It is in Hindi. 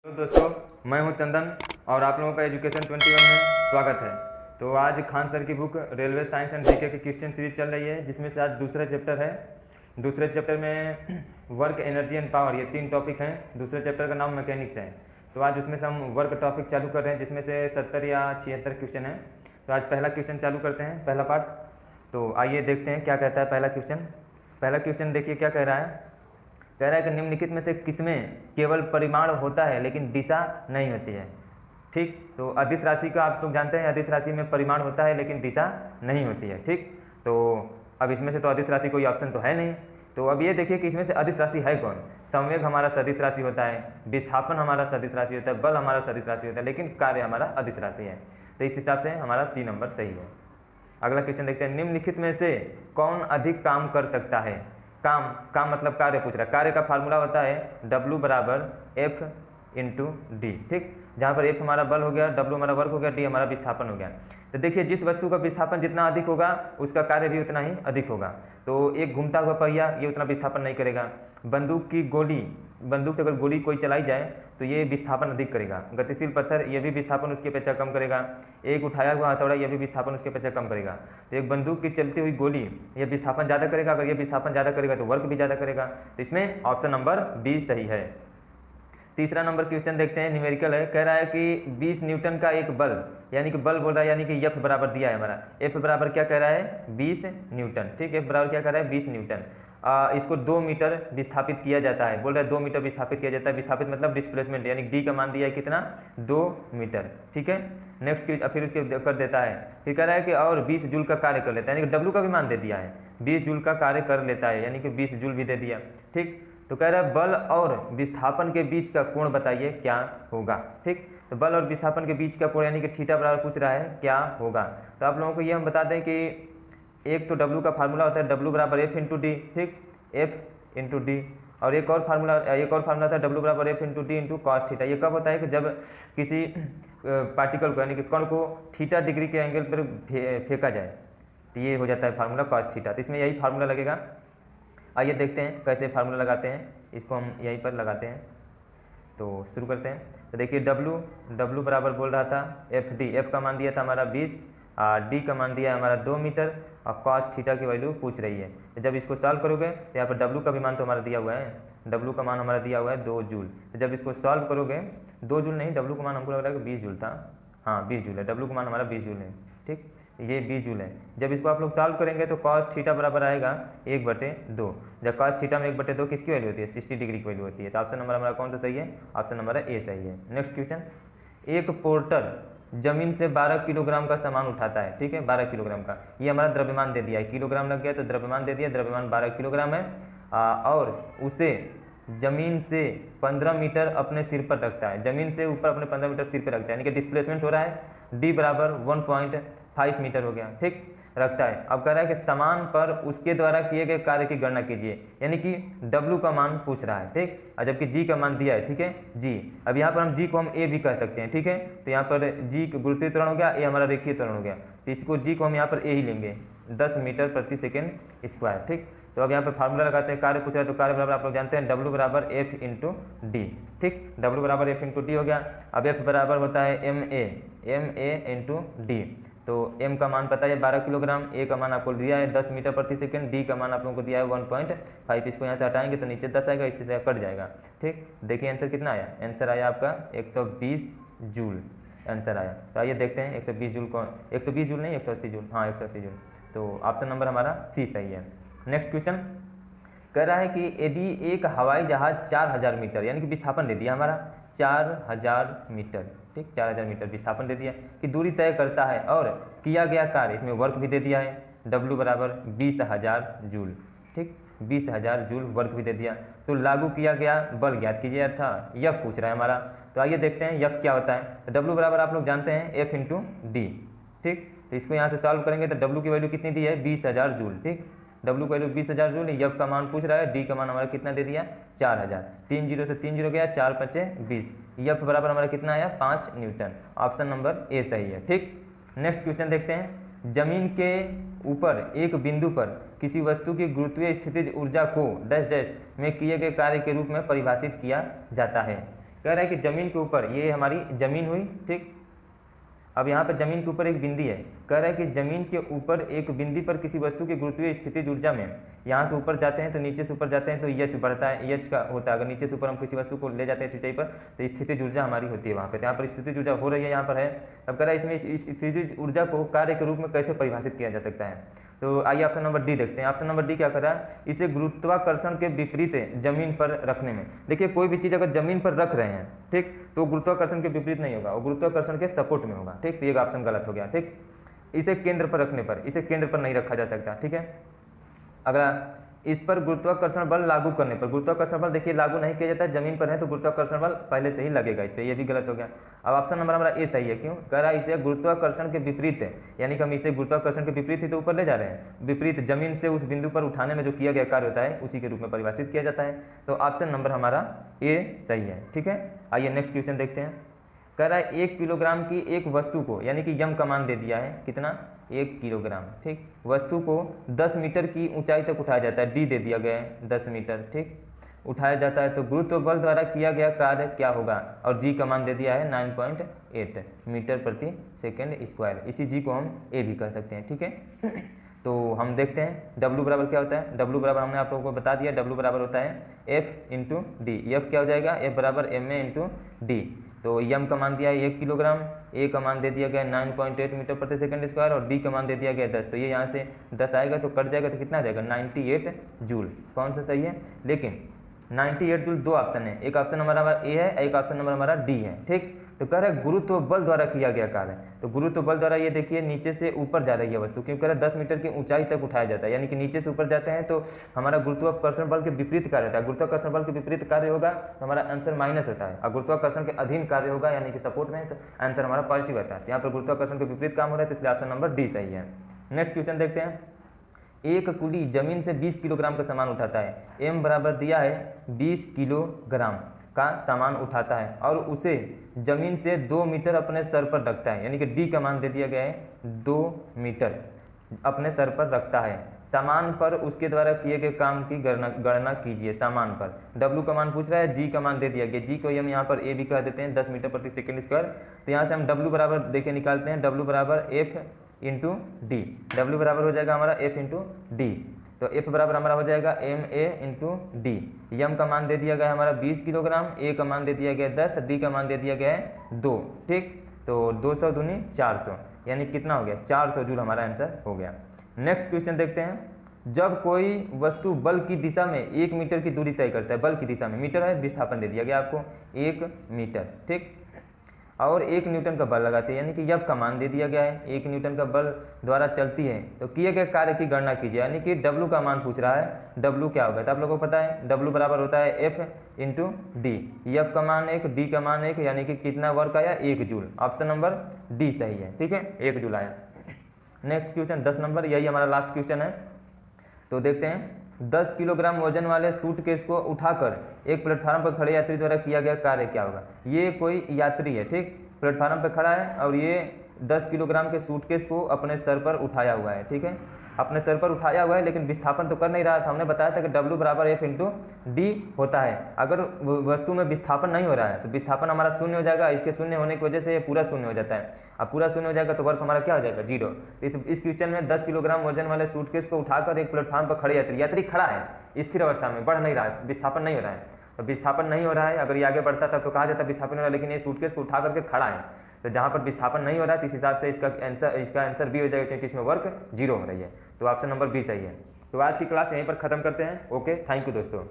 तो दोस्तों मैं हूं चंदन और आप लोगों का एजुकेशन 21 में स्वागत है। तो आज खान सर की book railway science and GK की क्वेश्चन सीरीज चल रही है, जिसमें से आज दूसरा चैप्टर है। दूसरे चैप्टर में वर्क, एनर्जी एंड पावर, ये 3 टॉपिक हैं। दूसरे चैप्टर का नाम मैकेनिक्स है। तो आज उसमें से हम वर्क टॉपिक चालू कर रहे हैं, जिसमें से 70 या 76 क्वेश्चन हैं। तो आज पहला क्वेश्चन चालू करते हैं, पहला पार्ट। तो आइए देखते हैं क्या कहता है पहला क्वेश्चन। पहला क्वेश्चन देखिए क्या कह रहा है। कह रहा है कि निम्नलिखित में से किसमें केवल परिमाण होता है लेकिन दिशा नहीं होती है। ठीक, तो अदिश राशि का आप लोग जानते हैं, अदिश राशि में परिमाण होता है लेकिन दिशा नहीं होती है। ठीक, तो अब इसमें से तो अदिश राशि कोई ऑप्शन तो है नहीं। तो अब ये देखिए कि इसमें से अदिश राशि है कौन। संवेग हमारा सदिश राशि होता है, विस्थापन हमारा सदिश राशि होता है, बल हमारा सदिश राशि होता है, लेकिन कार्य हमारा अदिश राशि है। तो इस हिसाब से हमारा सी नंबर सही है। अगला क्वेश्चन देखते हैं, निम्नलिखित में से कौन अधिक काम कर सकता है। काम मतलब कार्य पूछ रहा है। कार्य का फार्मूला होता है W बराबर F इंटू डी। ठीक, जहाँ पर F हमारा बल हो गया, W हमारा वर्क हो गया, D हमारा विस्थापन हो गया। तो देखिए जिस वस्तु का विस्थापन जितना अधिक होगा उसका कार्य भी उतना ही अधिक होगा। तो एक घूमता हुआ पहिया ये उतना विस्थापन नहीं करेगा। बंदूक की गोली, बंदूक से अगर गोली कोई चलाई जाए तो ये विस्थापन अधिक करेगा। गतिशील पत्थर ये भी विस्थापन उसकी अपेक्षा कम करेगा। एक उठाया हुआ हथौड़ा ये भी विस्थापन उसकी अपेक्षा कम करेगा। तो एक बंदूक की चलती हुई गोली ये विस्थापन ज़्यादा करेगा। अगर ये विस्थापन ज़्यादा करेगा तो वर्क भी ज़्यादा करेगा। तो इसमें ऑप्शन नंबर बी सही है। तीसरा नंबर क्वेश्चन देखते हैं, न्यूमेरिकल है। कह रहा है कि 20 न्यूटन का एक बल, यानी कि बल बोल रहा है, यानी कि F बराबर दिया है हमारा। F बराबर क्या कह रहा है 20 न्यूटन। ठीक, F बराबर क्या कह रहा है 20 न्यूटन। इसको 2 मीटर विस्थापित किया जाता है। बोल रहा है 2 मीटर विस्थापित किया जाता है। विस्थापित मतलब डिस्प्लेसमेंट, यानी D का मान दिया है कितना 2 मीटर। ठीक है, नेक्स्ट फिर उसके कर देता है। फिर कह रहा है कि और 20 जूल का कार्य कर लेता है, यानी कि W का भी मान दे दिया है। 20 जूल का कार्य कर लेता है, यानी कि 20 जूल भी दे दिया। ठीक, तो कह रहा है बल और विस्थापन के बीच का कोण बताइए क्या होगा। ठीक, तो बल और विस्थापन के बीच का कोण यानी कि थीटा बराबर पूछ रहा है क्या होगा। तो आप लोगों को ये हम बता दें कि एक तो W का फार्मूला होता है W बराबर F इंटू डी। ठीक, F इंटू डी। और एक और फार्मूला होता है W बराबर F into D into cos theta. ये कब होता है कि जब किसी पार्टिकल को, यानी कि कण को थीटा डिग्री के एंगल पर फेंका जाए, तो ये हो जाता है फार्मूला कॉस थीटा। तो इसमें यही फार्मूला लगेगा। आइए देखते हैं कैसे फार्मूला लगाते हैं। इसको हम यहीं पर लगाते हैं। तो शुरू करते हैं। तो देखिए W बराबर बोल रहा था FD। F का मान दिया था हमारा 20, D का मान दिया है हमारा 2 मीटर, और cos थीटा की वैल्यू पूछ रही है। तो जब इसको सॉल्व करोगे तो यहाँ पर W का भी मान तो हमारा दिया हुआ है, W का मान हमारा दिया हुआ है 2 जूल। तो जब इसको सॉल्व करोगे, 2 जूल नहीं, W का मान हमको लग रहा है कि 20 जूल था। हाँ 20 जूल है, W का मान हमारा 20 जूल है। ठीक, ये 20 जूल है। जब इसको आप लोग सॉल्व करेंगे तो cos थीटा बराबर आएगा 1/2। जब cos थीटा में 1/2 किसकी वैल्यू होती है 60 डिग्री की वैल्यू होती है। तो ऑप्शन नंबर हमारा कौन सा सही है, ऑप्शन नंबर है ए सही है। नेक्स्ट क्वेश्चन, एक पोर्टर जमीन से 12 किलोग्राम का सामान उठाता है। ठीक है, 12 किलोग्राम का, ये हमारा द्रव्यमान दे दिया है। किलोग्राम लग गया तो द्रव्यमान दे दिया, द्रव्यमान 12 किलोग्राम है। और उसे जमीन से 15 मीटर अपने सिर पर रखता है। जमीन से ऊपर अपने 15 मीटर सिर पर रखता है, यानी कि डिस्प्लेसमेंट हो रहा है D बराबर 1.5 मीटर हो गया। ठीक, रखता है। अब कह रहा है कि समान पर उसके द्वारा किए गए कार्य की गणना कीजिए, यानी कि W का मान पूछ रहा है। ठीक, और जबकि G का मान दिया है। ठीक है, G, अब यहाँ पर हम G को हम A भी कह सकते हैं। ठीक है, तो यहाँ पर G गुरुत्वीय त्वरण हो गया, A हमारा रेखीय त्वरण हो गया। तो इसको G को हम यहाँ पर A ही लेंगे, 10 मीटर प्रति सेकेंड स्क्वायर। ठीक, तो अब यहाँ पर फार्मूला लगाते हैं। कार्य पूछ रहा है तो कार्य बराबर आप लोग जानते हैं W बराबर F इंटू डी। ठीक, W बराबर F इंटू डी हो गया। अब F बराबर होता है MA इंटू डी। तो M का मान पता है 12 किलोग्राम, A का मान आपको दिया है 10 मीटर प्रति सेकंड, D का मान आप लोगों को दिया है 1.5। इसको यहाँ से हटाएंगे तो नीचे 10 आएगा, इससे कट जाएगा। ठीक, देखिए आंसर कितना आया, आंसर आया आपका 120 जूल आंसर आया। तो आइए देखते हैं 120 जूल कौन, 120 जूल नहीं 180 जूल, हाँ 180 जूल। तो ऑप्शन नंबर हमारा सी सही है। नेक्स्ट क्वेश्चन कह रहा है कि यदि एक हवाई जहाज 4000 मीटर, यानी कि विस्थापन दे दिया हमारा 4000 मीटर। ठीक, 4000 मीटर विस्थापन दे दिया कि दूरी तय करता है और किया गया कार्य, इसमें वर्क भी दे दिया है W बराबर 20,000 जूल। ठीक, 20,000 जूल वर्क भी दे दिया। तो लागू किया गया बल ज्ञात कीजिए था, F पूछ रहा है हमारा। तो आइए देखते हैं F क्या होता है। W बराबर आप लोग जानते हैं F इंटू डी। ठीक, तो इसको यहाँ से सॉल्व करेंगे तो W की वैल्यू कितनी दी है 20,000 जूल। ठीक, W की वैल्यू 20,000 जूल, F का मान पूछ रहा है, D का मान हमारा कितना दे दिया 4000। 3 जीरो से 3 जीरो गया, 4 5 20, F बराबर हमारा कितना आया 5 न्यूटन। ऑप्शन नंबर ए सही है। ठीक, नेक्स्ट क्वेश्चन देखते हैं। जमीन के ऊपर एक बिंदु पर किसी वस्तु की गुरुत्वीय स्थितिज ऊर्जा को डैश डैश में किए गए कार्य के रूप में परिभाषित किया जाता है। कह रहा है कि ज़मीन के ऊपर, ये हमारी ज़मीन हुई, ठीक। अब यहाँ पर ज़मीन के ऊपर एक बिंदी है, कह रहा है कि ज़मीन के ऊपर एक बिंदी पर किसी वस्तु की गुरुत्वीय स्थितिज ऊर्जा में, यहाँ से ऊपर जाते हैं तो नीचे से ऊपर जाते हैं तो एच बढ़ता है, एच का होता है। अगर नीचे से ऊपर हम किसी वस्तु को ले जाते हैं ऊंचाई पर तो स्थितिज ऊर्जा हमारी होती है वहाँ पे, तो यहाँ पर स्थितिज ऊर्जा हो रही है, यहाँ पर है। अब कह रहा है इसमें इस स्थितिज ऊर्जा को कार्य के रूप में कैसे परिभाषित किया जा सकता है। तो आइए ऑप्शन नंबर डी देखते हैं। ऑप्शन नंबर डी क्या कर रहा है, इसे गुरुत्वाकर्षण के विपरीत जमीन पर रखने में। देखिए कोई भी चीज़ अगर जमीन पर रख रहे हैं, ठीक, तो गुरुत्वाकर्षण के विपरीत नहीं होगा, वो गुरुत्वाकर्षण के सपोर्ट में होगा, ठीक। तो ये ऑप्शन गलत हो गया, ठीक। इसे केंद्र पर रखने पर, इसे केंद्र पर नहीं रखा जा सकता, ठीक है। अगला, इस पर गुरुत्वाकर्षण बल लागू करने पर, गुरुत्वाकर्षण बल देखिए लागू नहीं किया जाता है, जमीन पर है तो गुरुत्वाकर्षण बल पहले से ही लगेगा इस पर, ये भी गलत हो गया। अब ऑप्शन नंबर हमारा ए सही है, क्यों, कह रहा है इसे गुरुत्वाकर्षण के विपरीत है, यानी कि हम इसे गुरुत्वाकर्षण के विपरीत ही तो ऊपर ले जा रहे हैं, विपरीत जमीन से उस बिंदु पर उठाने में जो किया गया कार्य होता है उसी के रूप में परिभाषित किया जाता है। तो ऑप्शन नंबर हमारा ए सही है, ठीक है। आइए नेक्स्ट क्वेश्चन देखते हैं। कह रहा है 1 किलोग्राम की एक वस्तु को, यानी कि यम कमान दे दिया है, कितना, 1 किलोग्राम, ठीक, वस्तु को 10 मीटर की ऊंचाई तक उठाया जाता है, डी दे दिया गया है 10 मीटर, ठीक, उठाया जाता है तो गुरुत्व बल द्वारा किया गया कार्य क्या होगा, और जी कमान दे दिया है 9.8 मीटर प्रति सेकेंड स्क्वायर, इसी जी को हम ए भी कह सकते हैं, ठीक है। तो हम देखते हैं W बराबर क्या होता है। W बराबर हमने आप लोगों को बता दिया, W बराबर होता है F इंटू डी। F क्या हो जाएगा, F बराबर ma इंटू डी। तो यम का मान दिया है 1 किलोग्राम, ए का मान दे दिया गया 9.8 मीटर प्रति सेकंड स्क्वायर और डी का मान दे दिया गया 10। तो ये यहाँ से 10 आएगा तो कट जाएगा तो कितना आ जाएगा 98 जूल। कौन सा सही है, लेकिन 98 जूल दो ऑप्शन है, एक ऑप्शन हमारा ए है, एक ऑप्शन नंबर हमारा डी है, ठीक। तो कह रहा है गुरुत्व बल द्वारा किया गया कार्य, तो गुरुत्व बल द्वारा ये देखिए नीचे से ऊपर जा रही है वस्तु, क्योंकि कह रहा है 10 मीटर की ऊंचाई तक उठाया जाता है, यानी कि नीचे से ऊपर जाते हैं तो हमारा गुरुत्वाकर्षण बल के विपरीत कार्य होता है। गुरुत्वाकर्षण बल के विपरीत कार्य होगा तो हमारा आंसर माइनस होता है, और गुरुत्वाकर्षण के अधीन कार्य होगा यानी कि सपोर्ट में, तो आंसर हमारा पॉजिटिव आता है। तो यहाँ पर गुरुत्वाकर्षण के विपरीत काम हो रहा है, तो इसलिए ऑप्शन नंबर डी सही है। नेक्स्ट क्वेश्चन देखते हैं। एक कुली जमीन से 20 किलोग्राम का सामान उठाता है, एम बराबर दिया है 20 किलोग्राम का सामान उठाता है और उसे जमीन से 2 मीटर अपने सर पर रखता है, यानी कि डी का मान दे दिया गया है 2 मीटर अपने सर पर रखता है। सामान पर उसके द्वारा किए गए काम की गणना कीजिए। सामान पर W का मान पूछ रहा है, जी का मान दे दिया गया, जी को हम यहाँ पर ए भी कह देते हैं 10 मीटर प्रति सेकेंड स्क्वायर। तो यहाँ से हम W बराबर देखे निकालते हैं, W बराबर F इंटू डी। W बराबर हो जाएगा हमारा F इंटू डी, तो F बराबर हमारा हो जाएगा MA इंटू डी। यम का मान दे दिया गया है हमारा 20 किलोग्राम, ए का मान दे दिया गया है 10, डी का मान दे दिया गया है 2, ठीक। तो 200 दूनी 400, यानी कितना हो गया 400 जूल हमारा आंसर हो गया। नेक्स्ट क्वेश्चन देखते हैं। जब कोई वस्तु बल की दिशा में 1 मीटर की दूरी तय करता है, बल की दिशा में, मीटर है, विस्थापन दे दिया गया आपको 1 मीटर, ठीक, और 1 न्यूटन का बल लगाते हैं, यानी कि F का मान दे दिया गया है, 1 न्यूटन का बल द्वारा चलती है, तो किए गए कार्य की गणना कीजिए, यानी कि W का मान पूछ रहा है। W क्या होगा, तो आप लोगों को पता है W बराबर होता है F इंटू डी। F का मान 1, D का मान 1, यानी कि कितना वर्क आया 1 जूल। ऑप्शन नंबर डी सही है, ठीक है, 1 जूल आया। नेक्स्ट क्वेश्चन 10 नंबर, यही हमारा लास्ट क्वेश्चन है। तो देखते हैं, 10 किलोग्राम वजन वाले सूटकेस को उठाकर एक प्लेटफार्म पर खड़े यात्री द्वारा किया गया कार्य क्या होगा। ये कोई यात्री है, ठीक, प्लेटफार्म पर खड़ा है और ये 10 किलोग्राम के सूटकेस को अपने सर पर उठाया हुआ है, ठीक है, अपने सर पर उठाया हुआ है, लेकिन विस्थापन तो कर नहीं रहा था। हमने बताया था कि W बराबर F इंटू डी होता है। अगर वस्तु में विस्थापन नहीं हो रहा है तो विस्थापन हमारा शून्य हो जाएगा, इसके शून्य होने की वजह से ये पूरा शून्य हो जाता है। अब पूरा शून्य हो जाएगा तो वर्क हमारा क्या हो जाएगा 0। इस क्वेश्चन में 10 किलोग्राम वजन वाले सूटकेस को उठाकर एक प्लेटफार्म पर खड़े यात्री खड़ा है स्थिर अवस्था में, बढ़ नहीं रहा है, विस्थापन नहीं हो रहा है, तो विस्थापन नहीं हो रहा है। अगर ये आगे बढ़ता था तो कहा जाता विस्थापन हो रहा है, लेकिन ये सूटकेस को उठा करके खड़ा है, तो जहाँ पर विस्थापन नहीं हो रहा है तो इस हिसाब से इसका आंसर बी हो जाएगा, क्योंकि इसमें वर्क 0 हो रही है। तो ऑप्शन नंबर बी सही है। तो आज की क्लास यहीं पर खत्म करते हैं। ओके, थैंक यू दोस्तों।